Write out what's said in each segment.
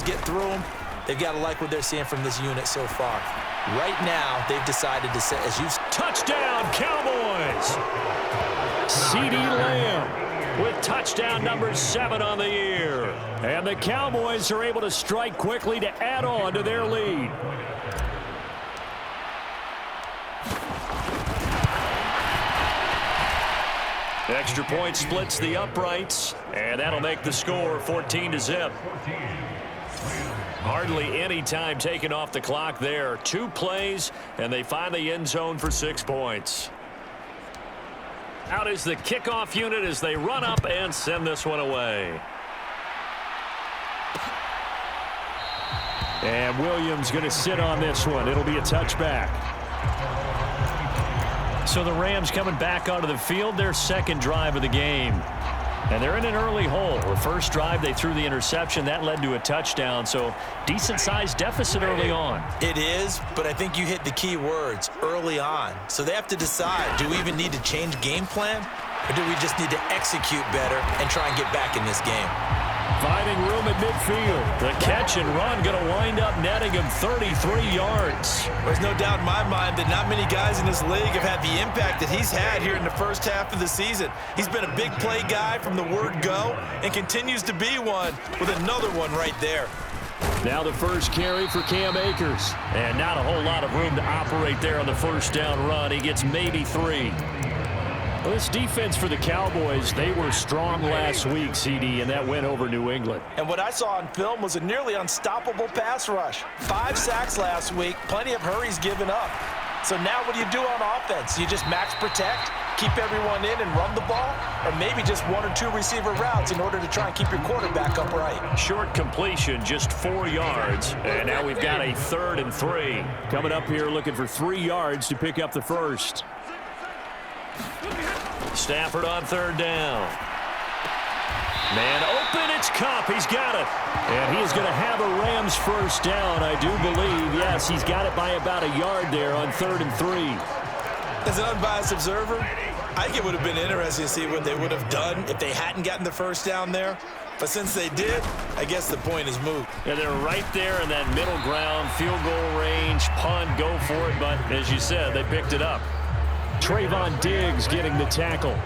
get through them, they've got to like what they're seeing from this unit so far. Right now, they've decided to set, as you've... Touchdown, Cowboys! CeeDee Lamb with touchdown number 7 on the year. And the Cowboys are able to strike quickly to add on to their lead. Extra point splits the uprights, and that'll make the score 14-0. Hardly any time taken off the clock there. 2 plays, and they find the end zone for 6 points. Out is the kickoff unit as they run up and send this one away. And Williams going to sit on this one. It'll be a touchback. So the Rams coming back onto the field, their second drive of the game. And they're in an early hole. The first drive, they threw the interception. That led to a touchdown, so decent-sized deficit early on. It is, but I think you hit the key words, early on. So they have to decide, do we even need to change game plan, or do we just need to execute better and try and get back in this game? Finding room at midfield. The catch and run going to wind up netting him 33 yards. There's no doubt in my mind that not many guys in this league have had the impact that he's had here in the first half of the season. He's been a big play guy from the word go and continues to be one with another one right there. Now the first carry for Cam Akers. And not a whole lot of room to operate there on the first down run. He gets maybe 3. Well, this defense for the Cowboys, they were strong last week, CD, and that went over New England. And what I saw on film was a nearly unstoppable pass rush. 5 sacks last week, plenty of hurries given up. So now what do you do on offense? You just max protect, keep everyone in and run the ball, or maybe just 1 or 2 receiver routes in order to try and keep your quarterback upright. Short completion, just 4 yards, and now we've got a 3rd and 3. Coming up here looking for 3 yards to pick up the first. Stafford on 3rd down. Man open, it's Kupp. He's got it. And he is going to have a Rams first down, I do believe. Yes, he's got it by about a yard there on 3rd and 3. As an unbiased observer, I think it would have been interesting to see what they would have done if they hadn't gotten the first down there. But since they did, I guess the point is moot. Yeah, they're right there in that middle ground, field goal range, punt, go for it. But as you said, they picked it up. Trayvon Diggs getting the tackle.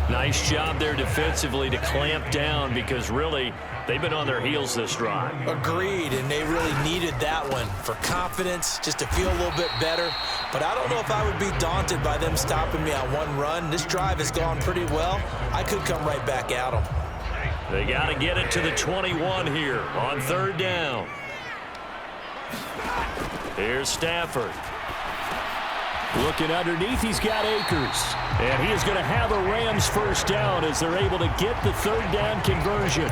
Nice job there defensively to clamp down because really they've been on their heels this drive. Agreed, and they really needed that one for confidence, just to feel a little bit better. But I don't know if I would be daunted by them stopping me on one run. This drive has gone pretty well. I could come right back at them. They got to get it to the 21 here on 3rd down. Here's Stafford. Looking underneath, he's got Akers. And he is going to have a Rams first down as they're able to get the 3rd down conversion.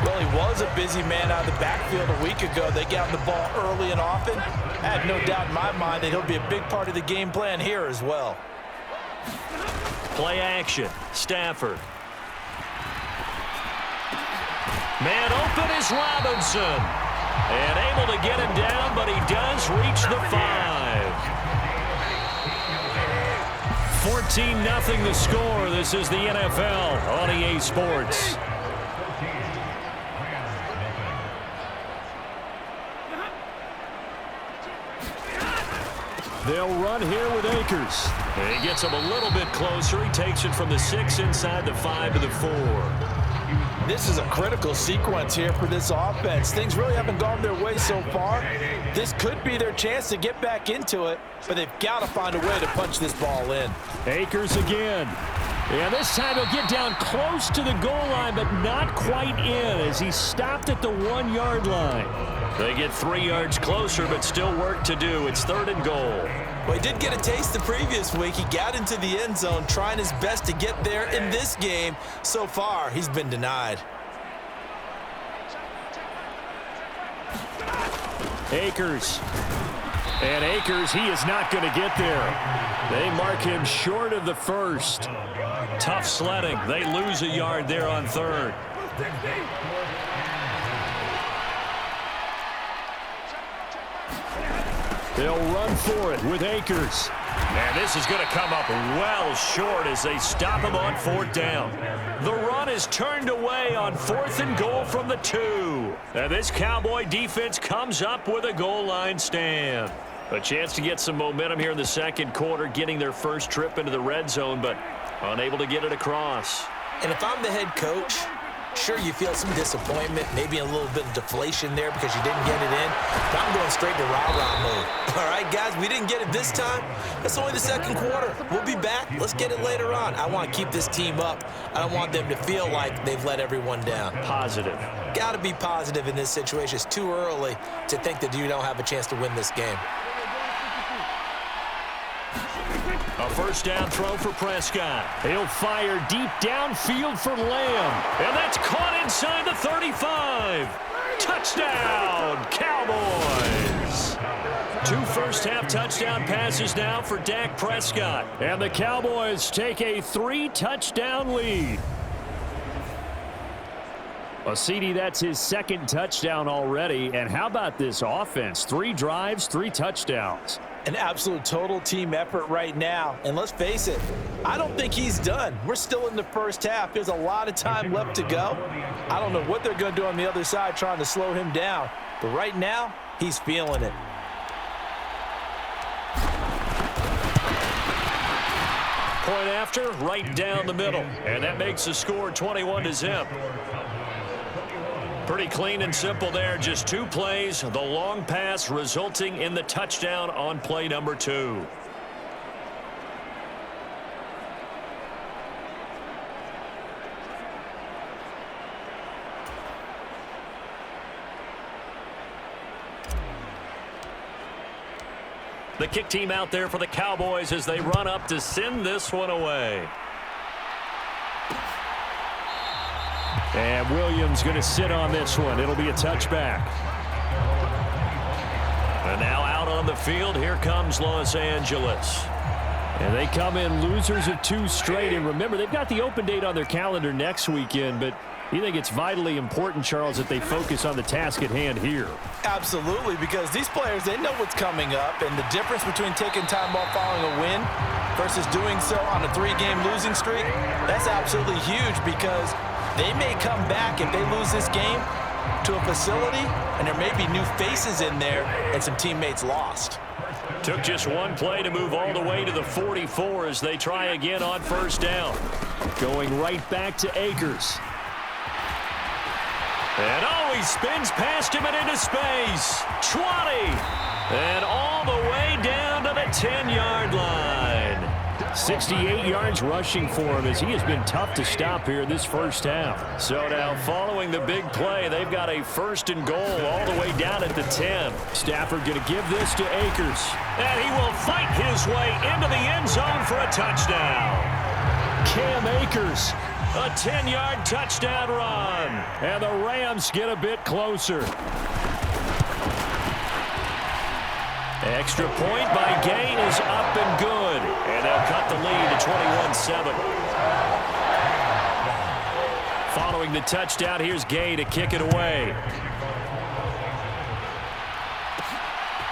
Well, he was a busy man out of the backfield a week ago. They got the ball early and often. I have no doubt in my mind that he'll be a big part of the game plan here as well. Play action. Stafford. Man open is Robinson. And able to get him down, but he does reach the 5. 14-0 the score. This is the NFL on EA Sports. They'll run here with Akers. And he gets him a little bit closer. He takes it from the 6 inside the 5 to the 4. This is a critical sequence here for this offense. Things really haven't gone their way so far. This could be their chance to get back into it, but they've got to find a way to punch this ball in. Akers again. And this time he'll get down close to the goal line, but not quite in as he stopped at the 1-yard line. They get 3 yards closer, but still work to do. It's 3rd and goal. Well, he did get a taste the previous week. He got into the end zone, trying his best to get there in this game. So far, he's been denied. Akers. And Akers, he is not going to get there. They mark him short of the first. Tough sledding. They lose a yard there on 3rd. They'll run for it with Akers. And this is going to come up well short as they stop him on 4th down. The run is turned away on 4th and goal from the 2. And this Cowboy defense comes up with a goal line stand. A chance to get some momentum here in the second quarter, getting their first trip into the red zone, but unable to get it across. And if I'm the head coach, sure, you feel some disappointment, maybe a little bit of deflation there because you didn't get it in. But I'm going straight to rah-rah mode. All right, guys, we didn't get it this time. That's only the second quarter. We'll be back. Let's get it later on. I want to keep this team up. I don't want them to feel like they've let everyone down. Positive. Got to be positive in this situation. It's too early to think that you don't have a chance to win this game. A first down throw for Prescott. He'll fire deep downfield for Lamb. And that's caught inside the 35. Touchdown, Cowboys. 2 first-half touchdown passes now for Dak Prescott. And the Cowboys take a 3-touchdown lead. Well, CD, that's his second touchdown already. And how about this offense? 3 drives, 3 touchdowns. An absolute total team effort right now. And let's face it, I don't think he's done. We're still in the first half. There's a lot of time left to go. I don't know what they're going to do on the other side trying to slow him down. But right now, he's feeling it. Point after, right down the middle. And that makes the score 21-0. Pretty clean and simple there. Just 2 plays. The long pass resulting in the touchdown on play number 2. The kick team out there for the Cowboys as they run up to send this one away. And Williams going to sit on this one. It'll be a touchback. And now out on the field, here comes Los Angeles. And they come in losers of 2 straight. And remember, they've got the open date on their calendar next weekend, but you think it's vitally important, Charles, that they focus on the task at hand here? Absolutely, because these players, they know what's coming up, and the difference between taking time off following a win versus doing so on a 3-game losing streak, that's absolutely huge because they may come back if they lose this game to a facility, and there may be new faces in there and some teammates lost. Took just 1 play to move all the way to the 44 as they try again on first down. Going right back to Akers. And he spins past him and into space. 20. And all the way down to the 10-yard line. 68 yards rushing for him as he has been tough to stop here this first half. So now following the big play, they've got a 1st and goal all the way down at the 10. Stafford going to give this to Akers. And he will fight his way into the end zone for a touchdown. Cam Akers, a 10-yard touchdown run. And the Rams get a bit closer. Extra point by Gay is up and good. And they'll cut the lead to 21-7. Following the touchdown, here's Gay to kick it away.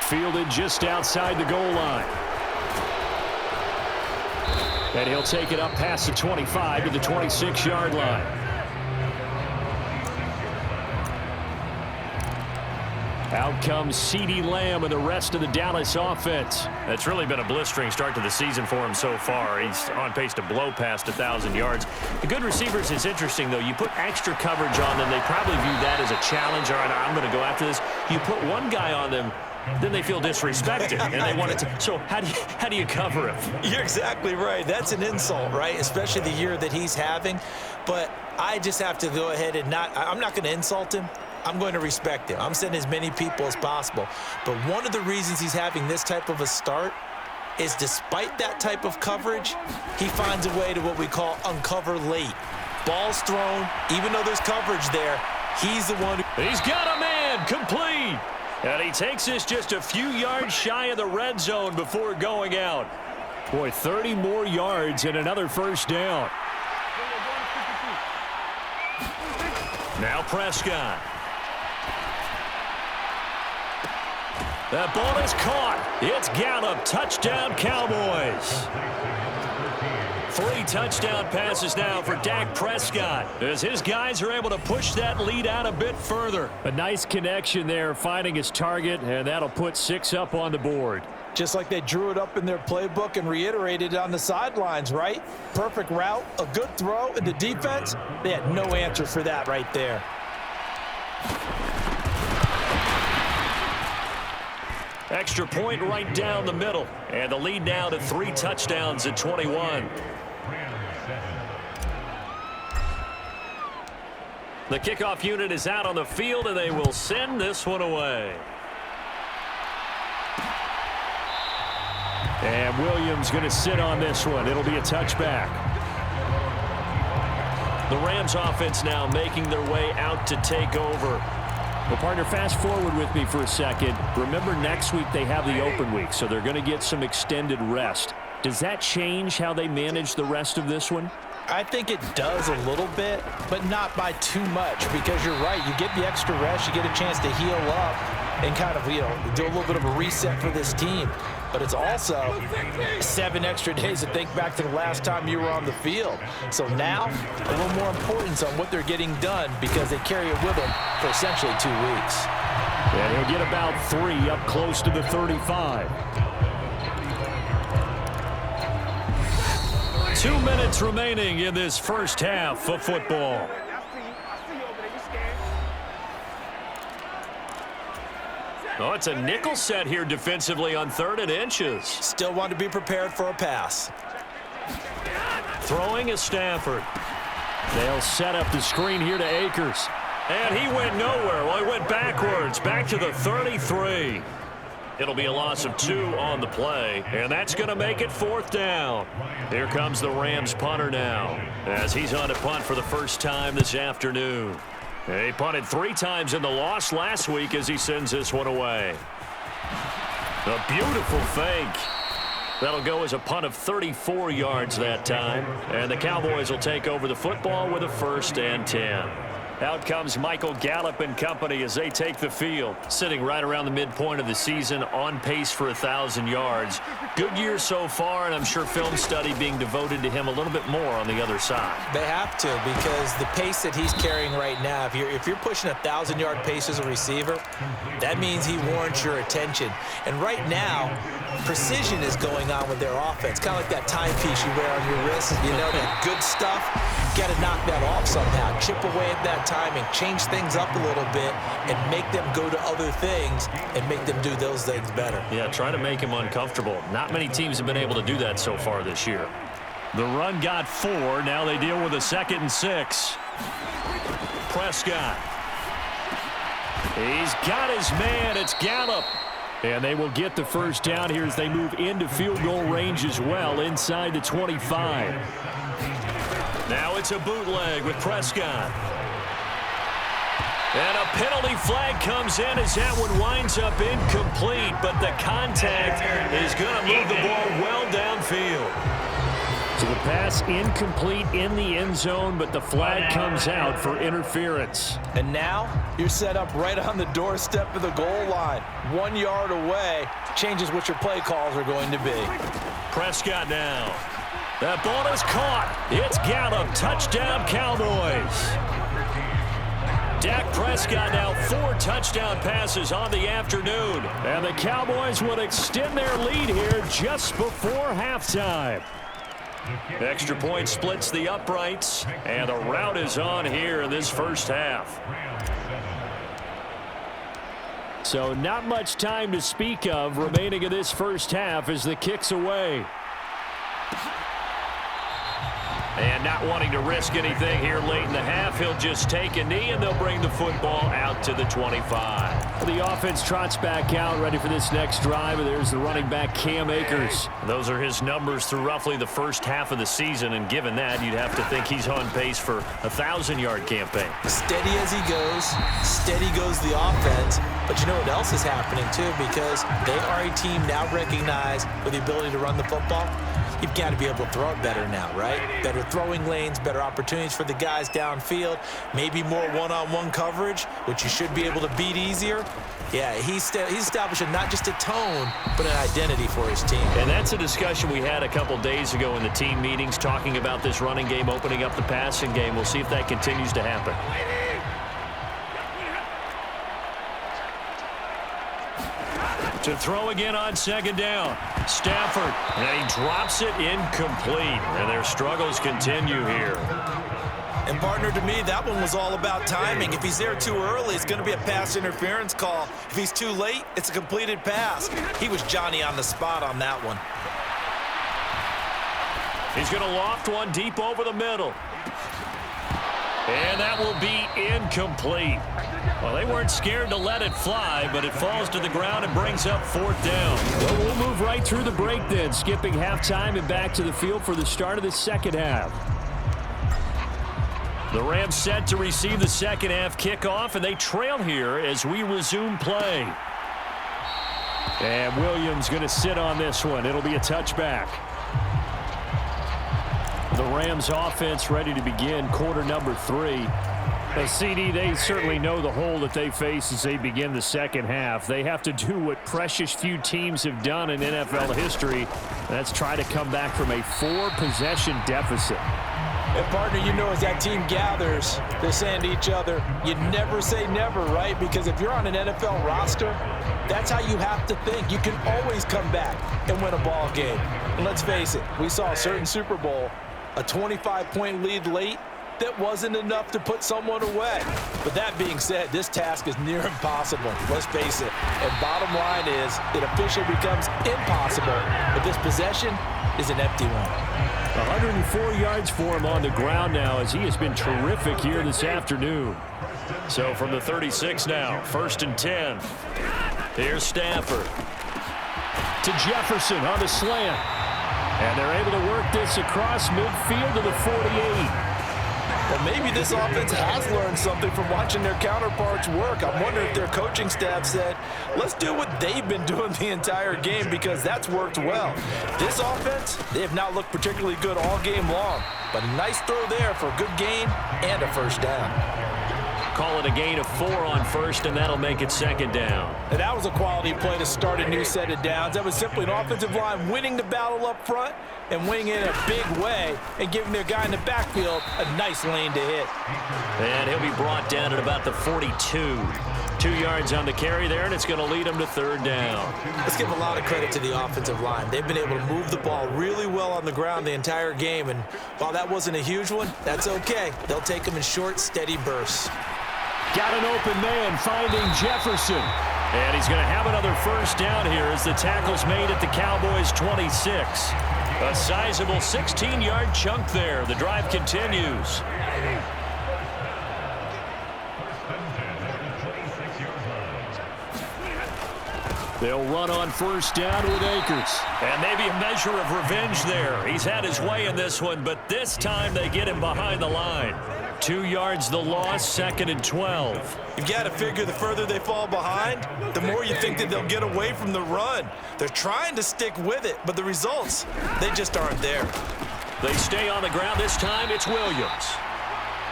Fielded just outside the goal line. And he'll take it up past the 25 to the 26-yard line. Out comes CeeDee Lamb and the rest of the Dallas offense. It's really been a blistering start to the season for him so far. He's on pace to blow past 1,000 yards. The good receivers, it's interesting, though. You put extra coverage on them, they probably view that as a challenge. All right, I'm going to go after this. You put one guy on them, then they feel disrespected, and they want to. So how do you cover him? You're exactly right. That's an insult, right? Especially the year that he's having. But I just have to go ahead and I'm not going to insult him. I'm going to respect him. I'm sending as many people as possible. But one of the reasons he's having this type of a start is despite that type of coverage, he finds a way to what we call uncover late. Ball's thrown, even though there's coverage there, he's the one who... He's got a man, complete. And he takes this just a few yards shy of the red zone before going out. Boy, 30 more yards and another first down. Now Prescott. That ball is caught. It's Gallup. Touchdown, Cowboys. 3 touchdown passes now for Dak Prescott as his guys are able to push that lead out a bit further. A nice connection there, finding his target, and that'll put 6 up on the board. Just like they drew it up in their playbook and reiterated it on the sidelines, right? Perfect route, a good throw, and the defense, they had no answer for that right there. Extra point right down the middle, and the lead now to 3 touchdowns at 21. The kickoff unit is out on the field, and they will send this one away. And Williams going to sit on this one. It'll be a touchback. The Rams offense now making their way out to take over. Well, partner, fast forward with me for a second. Remember, next week they have the open week, so they're going to get some extended rest. Does that change how they manage the rest of this one? I think it does a little bit, but not by too much, because you're right. You get the extra rest, you get a chance to heal up and kind of, do a little bit of a reset for this team. But it's also 7 extra days to think back to the last time you were on the field. So now, a little more importance on what they're getting done because they carry it with them for essentially 2 weeks. And he'll get about 3 up close to the 35. 2 minutes remaining in this first half of football. Oh, it's a nickel set here defensively on 3rd and inches. Still want to be prepared for a pass. Throwing is Stafford. They'll set up the screen here to Akers. And he went nowhere. Well, he went backwards, back to the 33. It'll be a loss of 2 on the play, and that's going to make it 4th down. Here comes the Rams punter now, as he's on to punt for the first time this afternoon. He punted 3 times in the loss last week as he sends this one away. A beautiful fake. That'll go as a punt of 34 yards that time. And the Cowboys will take over the football with a 1st and 10. Out comes Michael Gallup and company as they take the field. Sitting right around the midpoint of the season, on pace for 1,000 yards. Good year so far, and I'm sure film study being devoted to him a little bit more on the other side. They have to, because the pace that he's carrying right now, if you're pushing 1,000-yard pace as a receiver, that means he warrants your attention. And right now, precision is going on with their offense. Kind of like that timepiece you wear on your wrist. You know, that good stuff. Got to knock that off somehow. Chip away at that timing, change things up a little bit, and make them go to other things and make them do those things better. Yeah, try to make him uncomfortable. Not many teams have been able to do that so far this year. The run got 4. Now they deal with a 2nd and 6. Prescott. He's got his man. It's Gallup. And they will get the first down here as they move into field goal range as well, inside the 25. Now it's a bootleg with Prescott. And a penalty flag comes in as that one winds up incomplete, but the contact is going to move the ball well downfield. So the pass incomplete in the end zone, but the flag comes out for interference. And now you're set up right on the doorstep of the goal line. 1 yard away changes what your play calls are going to be. Prescott now. That ball is caught. It's Gallup. Touchdown, Cowboys. Dak Prescott now 4 touchdown passes on the afternoon. And the Cowboys will extend their lead here just before halftime. Extra point splits the uprights, and the route is on here in this first half. So not much time to speak of remaining in this first half as the kick's away. And not wanting to risk anything here late in the half, he'll just take a knee, and they'll bring the football out to the 25. The offense trots back out, ready for this next drive, and there's the running back, Cam Akers. Those are his numbers through roughly the first half of the season, and given that, you'd have to think he's on pace for a 1,000-yard campaign. Steady as he goes, steady goes the offense, but you know what else is happening, too, because they are a team now recognized with the ability to run the football. You've got to be able to throw it better now, right? Better throwing lanes, better opportunities for the guys downfield, maybe more one-on-one coverage, which you should be able to beat easier. Yeah, he's establishing not just a tone, but an identity for his team. And that's a discussion we had a couple days ago in the team meetings, talking about this running game, opening up the passing game. We'll see if that continues to happen. To throw again on second down. Stafford, and he drops it incomplete. And their struggles continue here. And, partner, to me, that one was all about timing. If he's there too early, it's going to be a pass interference call. If he's too late, it's a completed pass. He was Johnny on the spot on that one. He's going to loft one deep over the middle. And that will be incomplete. Well, they weren't scared to let it fly, but it falls to the ground and brings up fourth down. Well, we'll move right through the break then, skipping halftime and back to the field for the start of the second half. The Rams set to receive the second half kickoff, and they trail here as we resume play. And Williams going to sit on this one. It'll be a touchback. The Rams offense ready to begin quarter number 3. CD, they certainly know the hole that they face as they begin the second half. They have to do what precious few teams have done in NFL history. That's try to come back from a 4-possession deficit. And, partner, you know, as that team gathers, they're saying to each other, you never say never, right? Because if you're on an NFL roster, that's how you have to think. You can always come back and win a ball game. And let's face it, we saw a certain Super Bowl, a 25-point lead late, that wasn't enough to put someone away. But that being said, this task is near impossible. Let's face it. And bottom line is, it officially becomes impossible if this possession is an empty one. 104 yards for him on the ground now, as he has been terrific here this afternoon. So from the 36 now, 1st and 10. Here's Stafford. To Jefferson on the slant. And they're able to work this across midfield to the 48. Well, maybe this offense has learned something from watching their counterparts work. I'm wondering if their coaching staff said, let's do what they've been doing the entire game, because that's worked well. This offense, they have not looked particularly good all game long, but a nice throw there for a good gain and a first down. Call it a gain of 4 on first, and that'll make it second down. And that was a quality play to start a new set of downs. That was simply an offensive line winning the battle up front and winning it in a big way and giving their guy in the backfield a nice lane to hit. And he'll be brought down at about the 42. 2 yards on the carry there, and it's going to lead him to third down. Let's give a lot of credit to the offensive line. They've been able to move the ball really well on the ground the entire game, and while that wasn't a huge one, that's okay. They'll take them in short, steady bursts. Got an open man finding Jefferson. And he's going to have another first down here as the tackle's made at the Cowboys' 26. A sizable 16-yard chunk there. The drive continues. They'll run on first down with Akers. And maybe a measure of revenge there. He's had his way in this one, but this time they get him behind the line. 2 yards the loss, 2nd and 12. You've got to figure the further they fall behind, the more you think that they'll get away from the run. They're trying to stick with it, but the results, they just aren't there. They stay on the ground. This time it's Williams.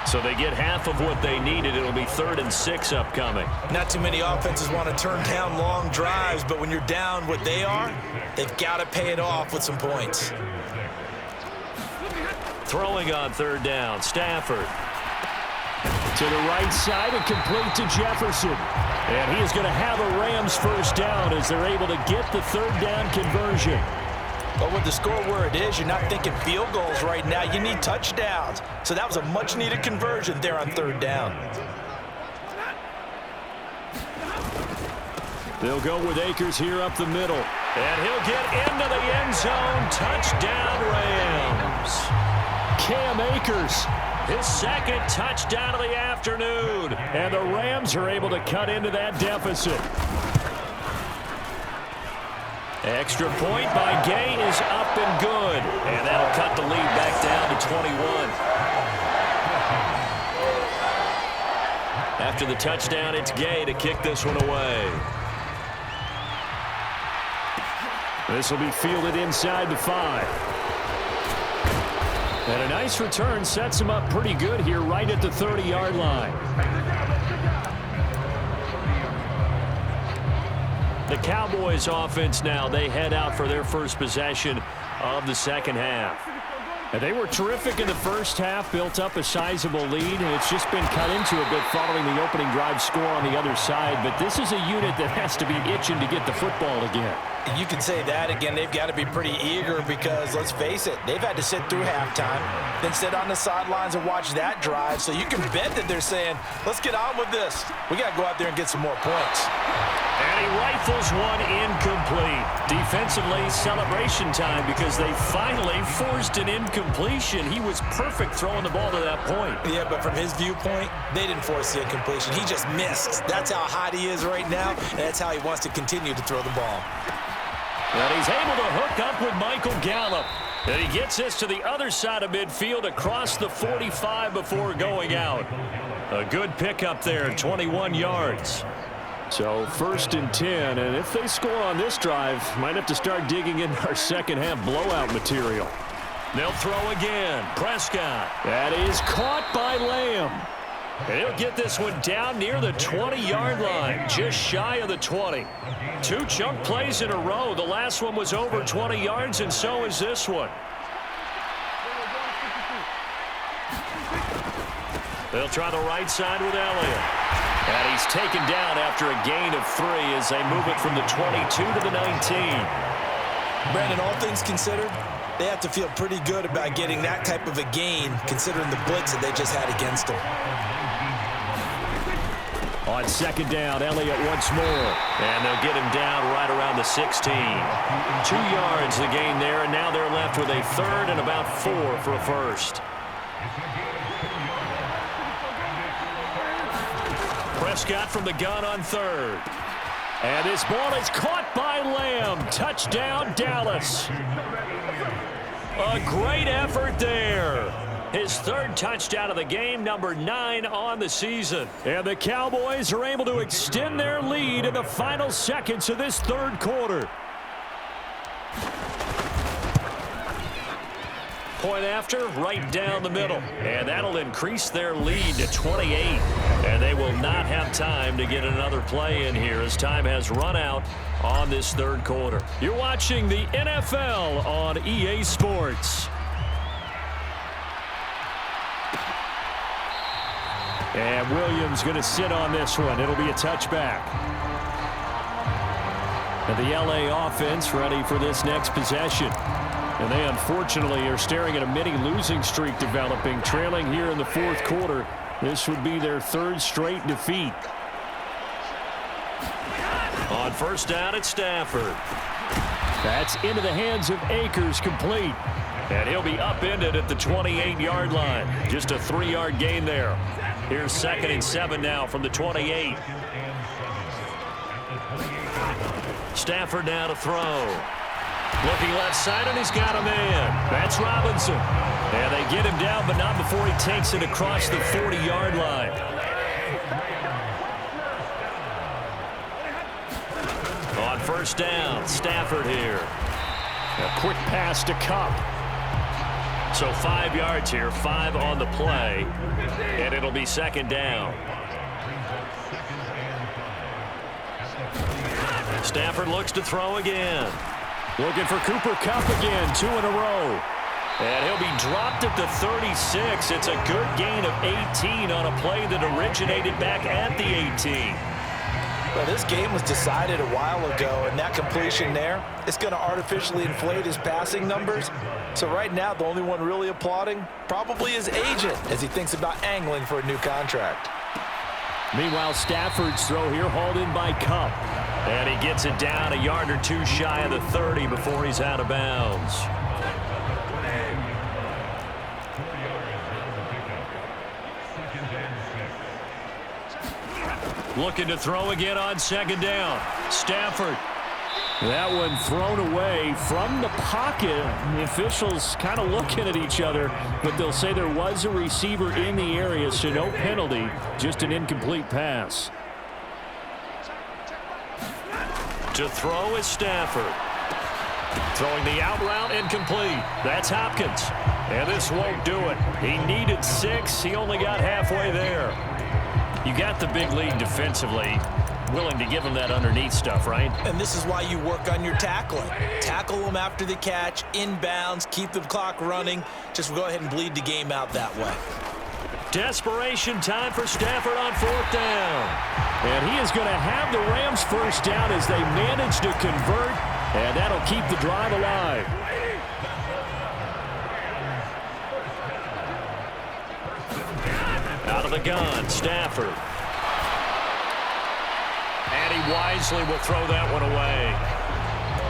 So they get half of what they needed. It'll be 3rd and 6 upcoming. Not too many offenses want to turn down long drives, but when you're down what they are, they've got to pay it off with some points. Throwing on third down, Stafford. To the right side and complete to Jefferson. And he is going to have a Rams first down as they're able to get the third down conversion. But with the score where it is, you're not thinking field goals right now. You need touchdowns. So that was a much-needed conversion there on third down. They'll go with Akers here up the middle. And he'll get into the end zone. Touchdown, Rams. Cam Akers, his 2nd touchdown of the afternoon. And the Rams are able to cut into that deficit. Extra point by Gay is up and good. And that'll cut the lead back down to 21. After the touchdown, it's Gay to kick this one away. This will be fielded inside the 5. And a nice return sets him up pretty good here right at the 30-yard line. The Cowboys offense now, they head out for their first possession of the second half. And they were terrific in the first half, built up a sizable lead, and it's just been cut into a bit following the opening drive score on the other side. But this is a unit that has to be itching to get the football again. You can say that again. They've got to be pretty eager because, let's face it, they've had to sit through halftime, then sit on the sidelines and watch that drive. So you can bet that they're saying, let's get on with this. We got to go out there and get some more points. And he rifles one incomplete. Defensively, celebration time because they finally forced an incompletion. He was perfect throwing the ball to that point. Yeah, but from his viewpoint, they didn't force the incompletion. He just missed. That's how hot he is right now, and that's how he wants to continue to throw the ball. And he's able to hook up with Michael Gallup. And he gets this to the other side of midfield across the 45 before going out. A good pickup there, 21 yards. So 1st and 10, and if they score on this drive, might have to start digging in our second half blowout material. They'll throw again. Prescott. That is caught by Lamb. And he'll get this one down near the 20-yard line, just shy of the 20. 2 chunk plays in a row. The last one was over 20 yards, and so is this one. They'll try the right side with Elliott. And he's taken down after a gain of 3 as they move it from the 22 to the 19. Brandon, all things considered, they have to feel pretty good about getting that type of a gain considering the blitz that they just had against them. On 2nd down, Elliott once more. And they'll get him down right around the 16. 2 yards the gain there, and now they're left with a 3rd and about 4 for a first. Prescott from the gun on 3rd. And this ball is caught by Lamb. Touchdown, Dallas. A great effort there. His 3rd touchdown of the game, number 9 on the season. And the Cowboys are able to extend their lead in the final seconds of this 3rd quarter. Point after, right down the middle. And that'll increase their lead to 28. And they will not have time to get another play in here as time has run out on this 3rd quarter. You're watching the NFL on EA Sports. And Williams going to sit on this one. It'll be a touchback. And the LA offense ready for this next possession. And they unfortunately are staring at a mini losing streak developing, trailing here in the 4th quarter. This would be their 3rd straight defeat. On 1st down, it's Stafford. That's into the hands of Akers, complete. And he'll be upended at the 28-yard line. Just a 3-yard gain there. Here's 2nd and 7 now from the 28. Stafford now to throw. Looking left side, and he's got a man. That's Robinson. And they get him down, but not before he takes it across the 40-yard line. On 1st down, Stafford here. A quick pass to Kupp. So 5 yards here, 5 on the play, and it'll be 2nd down. Stafford looks to throw again. Looking for Cooper Kupp again, 2 in a row. And he'll be dropped at the 36. It's a good gain of 18 on a play that originated back at the 18. Well, this game was decided a while ago, and that completion there, it's going to artificially inflate his passing numbers. So right now, the only one really applauding probably his agent as he thinks about angling for a new contract. Meanwhile, Stafford's throw here hauled in by Kupp. And he gets it down a yard or 2 shy of the 30 before he's out of bounds. Looking to throw again on 2nd down. Stafford. That one thrown away from the pocket. The officials kind of looking at each other, but they'll say there was a receiver in the area, so no penalty, just an incomplete pass. To throw is Stafford. Throwing the out route incomplete. That's Hopkins. And this won't do it. He needed 6. He only got halfway there. You got the big lead defensively. Willing to give him that underneath stuff, right? And this is why you work on your tackling. Tackle them after the catch, inbounds, keep the clock running. Just go ahead and bleed the game out that way. Desperation time for Stafford on 4th down. And he is going to have the Rams first down as they manage to convert, and that'll keep the drive alive. Out of the gun, Stafford. And he wisely will throw that one away.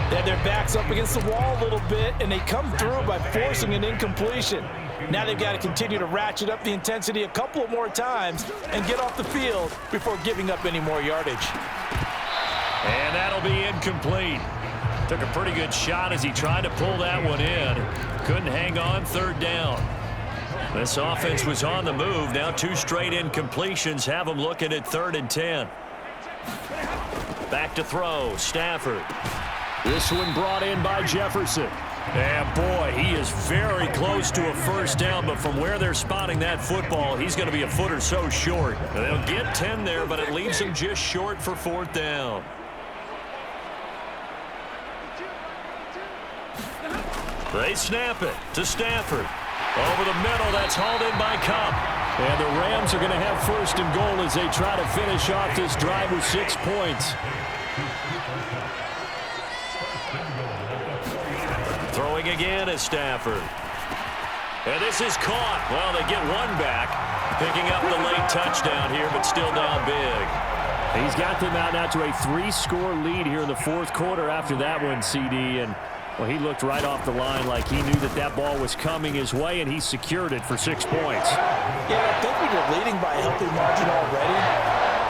Then their back's up against the wall a little bit, and they come through by forcing an incompletion. Now they've got to continue to ratchet up the intensity a couple of more times and get off the field before giving up any more yardage. And that'll be incomplete. Took a pretty good shot as he tried to pull that one in. Couldn't hang on 3rd down. This offense was on the move. Now 2 straight incompletions have them looking at 3rd and 10. Back to throw, Stafford. This one brought in by Jefferson. And boy, he is very close to a first down, but from where they're spotting that football, he's going to be a foot or so short. They'll get 10 there, but it leaves him just short for 4th down. They snap it to Stafford. Over the middle, that's hauled in by Cup. And the Rams are going to have 1st and goal as they try to finish off this drive with 6 points. Throwing again is Stafford. And this is caught. Well, they get one back. Picking up the late touchdown here, but still down big. He's got them out now to a 3-score lead here in the 4th quarter after that one, CD. And well, he looked right off the line like he knew that that ball was coming his way, and he secured it for 6 points. Yeah, I think when you're leading by a healthy margin already,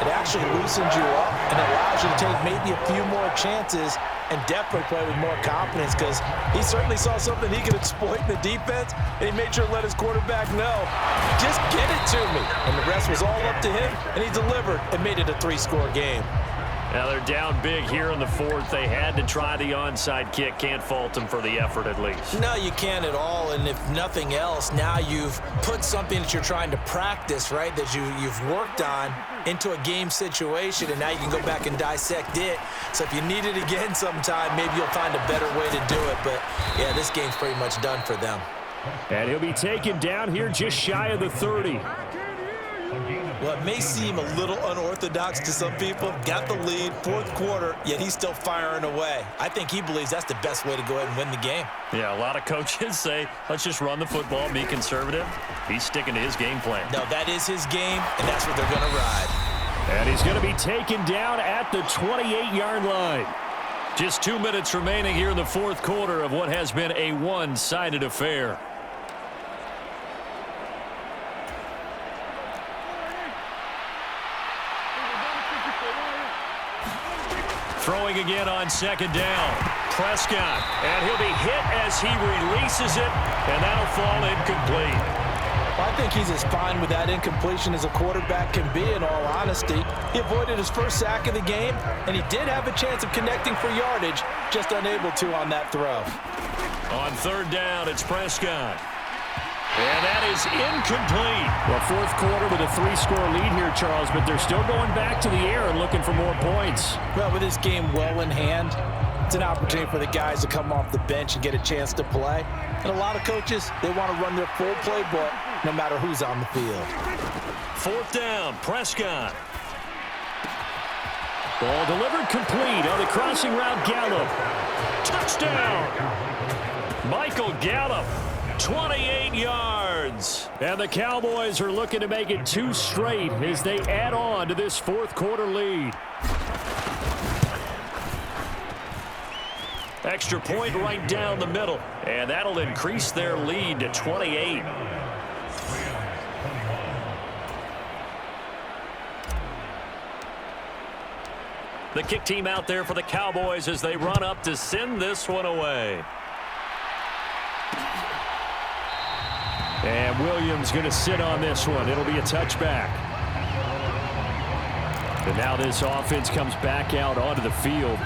it actually loosens you up and allows you to take maybe a few more chances and definitely play with more confidence, because he certainly saw something he could exploit in the defense, and he made sure to let his quarterback know, just get it to me. And the rest was all up to him, and he delivered and made it a 3-score game. Now they're down big here in the 4th. They had to try the onside kick. Can't fault them for the effort at least. No, you can't at all. And if nothing else, now you've put something that you're trying to practice, right, that you've worked on into a game situation, and now you can go back and dissect it. So if you need it again sometime, maybe you'll find a better way to do it. But, yeah, this game's pretty much done for them. And he'll be taken down here just shy of the 30. Well, it may seem a little unorthodox to some people. Got the lead, 4th quarter, yet he's still firing away. I think he believes that's the best way to go ahead and win the game. Yeah, a lot of coaches say, let's just run the football, be conservative. He's sticking to his game plan. No, that is his game, and that's what they're going to ride. And he's going to be taken down at the 28-yard line. Just 2 minutes remaining here in the 4th quarter of what has been a one-sided affair. Throwing again on 2nd down. Prescott, and he'll be hit as he releases it, and that'll fall incomplete. Well, I think he's as fine with that incompletion as a quarterback can be, in all honesty. He avoided his first sack of the game, and he did have a chance of connecting for yardage, just unable to on that throw. On 3rd down, it's Prescott. And that is incomplete. Well, 4th quarter with a 3-score lead here, Charles, but they're still going back to the air and looking for more points. Well, with this game well in hand, it's an opportunity for the guys to come off the bench and get a chance to play. And a lot of coaches, they want to run their full playbook no matter who's on the field. 4th down, Prescott. Ball delivered complete on the crossing route, Gallup. Touchdown! Michael Gallup. 28 yards. And the Cowboys are looking to make it 2 straight as they add on to this 4th quarter lead. Extra point right down the middle. And that'll increase their lead to 28. The kick team out there for the Cowboys as they run up to send this one away. And Williams going to sit on this one. It'll be a touchback. And now this offense comes back out onto the field.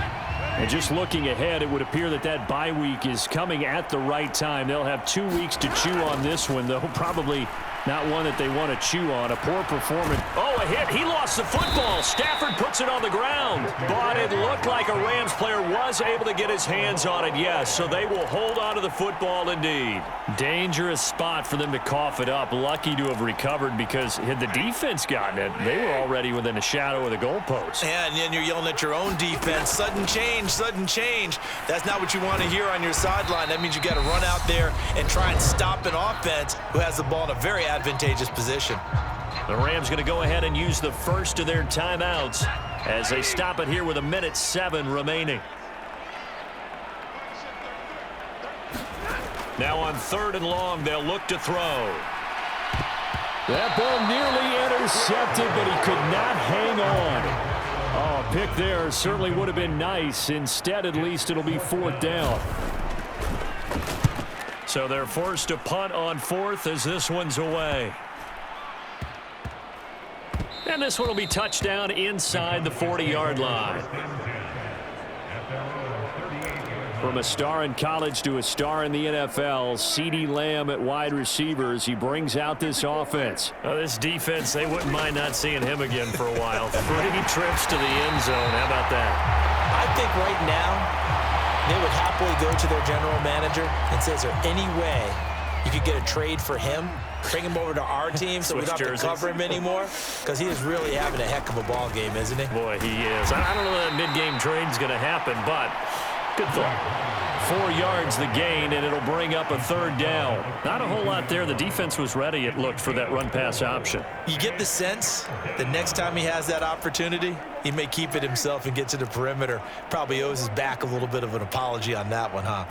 And just looking ahead, it would appear that bye week is coming at the right time. They'll have 2 weeks to chew on this one, though probably not one that they want to chew on. A poor performance. Oh, a hit. He lost the football. Stafford puts it on the ground. But it looked like a Rams player was able to get his hands on it, yes. So they will hold on to the football indeed. Dangerous spot for them to cough it up. Lucky to have recovered because had the defense gotten it, they were already within a shadow of the goalpost. Yeah, and then you're yelling at your own defense. Sudden change, sudden change. That's not what you want to hear on your sideline. That means you got to run out there and try and stop an offense who has the ball in a very advantageous position. The Rams going to go ahead and use the first of their timeouts as they stop it here with 1:07 remaining. Now on 3rd and long, they'll look to throw. That ball nearly intercepted, but he could not hang on. Oh, a pick there certainly would have been nice. Instead, at least, it'll be 4th down. So they're forced to punt on 4th as this one's away. And this one will be touchdown inside the 40-yard line. From a star in college to a star in the NFL, CeeDee Lamb at wide receivers. He brings out this offense. This defense, they wouldn't mind not seeing him again for a while. 3 trips to the end zone. How about that? I think right now they would happily go to their general manager and say, is there any way you could get a trade for him? Bring him over to our team so we don't have to cover him anymore? Because he is really having a heck of a ball game, isn't he? Boy, he is. I don't know that mid-game trade's going to happen, but good thought. 4 yards the gain, and it'll bring up a 3rd down. Not a whole lot there. The defense was ready, it looked, for that run-pass option. You get the sense that next time he has that opportunity, he may keep it himself and get to the perimeter. Probably owes his back a little bit of an apology on that one, huh?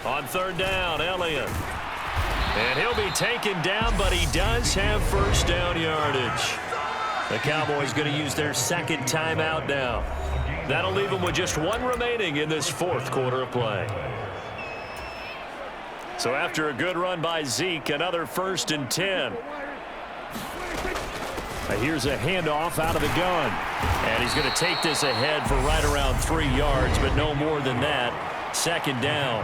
On 3rd down, Elliott. And he'll be taken down, but he does have 1st down yardage. The Cowboys going to use their 2nd timeout now. That'll leave them with just 1 remaining in this 4th quarter of play. So after a good run by Zeke, another 1st and 10. Here's a handoff out of the gun. And he's going to take this ahead for right around 3 yards, but no more than that. 2nd down.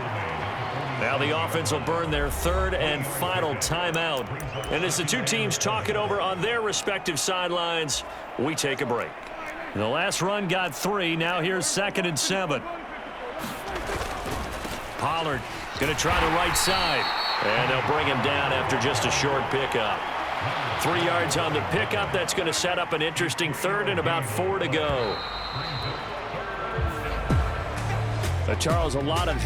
Now the offense will burn their 3rd and final timeout. And as the two teams talk it over on their respective sidelines, we take a break. The last run got 3. Now here's 2nd and 7. Pollard going to try the right side. And they'll bring him down after just a short pickup. 3 yards on the pickup. That's going to set up an interesting 3rd and about 4 to go. Charles, a lot of